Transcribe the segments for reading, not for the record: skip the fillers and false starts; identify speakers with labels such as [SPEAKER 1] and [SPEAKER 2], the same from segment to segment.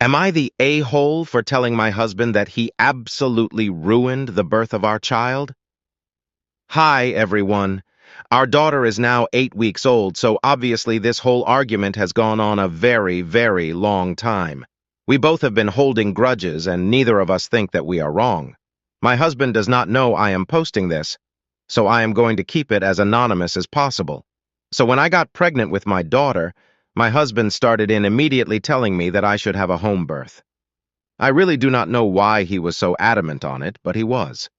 [SPEAKER 1] Am I the a-hole for telling my husband that he absolutely ruined the birth of our child? Hi, everyone. Our daughter is now 8 weeks old, so obviously this whole argument has gone on a very, very long time. We both have been holding grudges, and neither of us think that we are wrong. My husband does not know I am posting this, so I am going to keep it as anonymous as possible. So when I got pregnant with my daughter, my husband started in immediately telling me that I should have a home birth. I really do not know why he was so adamant on it, but he was.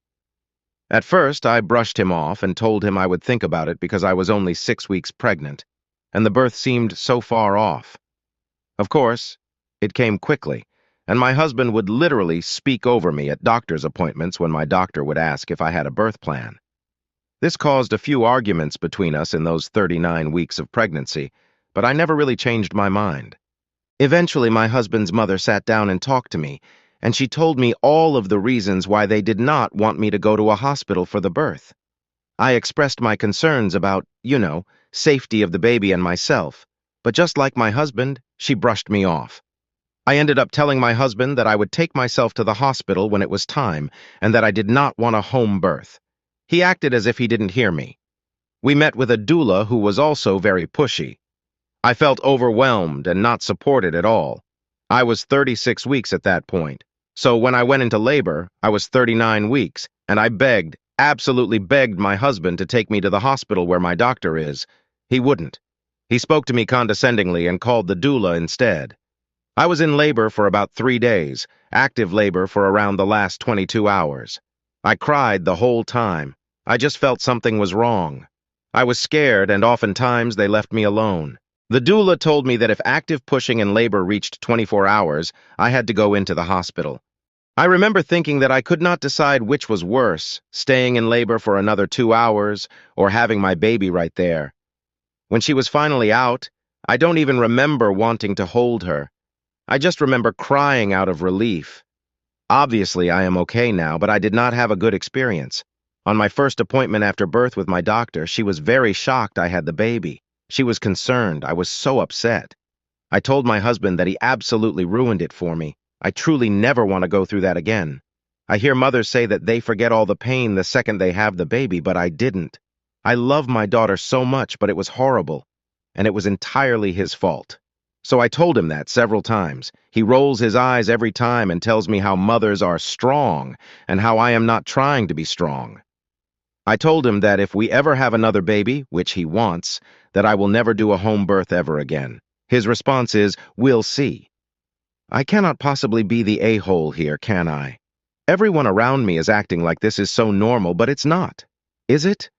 [SPEAKER 1] At first, I brushed him off and told him I would think about it because I was only 6 weeks pregnant, and the birth seemed so far off. Of course, it came quickly, and my husband would literally speak over me at doctor's appointments when my doctor would ask if I had a birth plan. This caused a few arguments between us in those 39 weeks of pregnancy, but I never really changed my mind. Eventually, my husband's mother sat down and talked to me, and she told me all of the reasons why they did not want me to go to a hospital for the birth. I expressed my concerns about, safety of the baby and myself, but just like my husband, she brushed me off. I ended up telling my husband that I would take myself to the hospital when it was time and that I did not want a home birth. He acted as if he didn't hear me. We met with a doula who was also very pushy. I felt overwhelmed and not supported at all. I was 36 weeks at that point, so when I went into labor, I was 39 weeks, and I begged, absolutely begged my husband to take me to the hospital where my doctor is. He wouldn't. He spoke to me condescendingly and called the doula instead. I was in labor for about 3 days, active labor for around the last 22 hours. I cried the whole time. I just felt something was wrong. I was scared, and oftentimes they left me alone. The doula told me that if active pushing in labor reached 24 hours, I had to go into the hospital. I remember thinking that I could not decide which was worse, staying in labor for another 2 hours or having my baby right there. When she was finally out, I don't even remember wanting to hold her. I just remember crying out of relief. Obviously, I am okay now, but I did not have a good experience. On my first appointment after birth with my doctor, she was very shocked I had the baby. She was concerned. I was so upset. I told my husband that he absolutely ruined it for me. I truly never want to go through that again. I hear mothers say that they forget all the pain the second they have the baby, but I didn't. I love my daughter so much, but it was horrible, and it was entirely his fault. So I told him that several times. He rolls his eyes every time and tells me how mothers are strong and how I am not trying to be strong. I told him that if we ever have another baby, which he wants, that I will never do a home birth ever again. His response is, "We'll see." I cannot possibly be the a-hole here, can I? Everyone around me is acting like this is so normal, but it's not. Is it?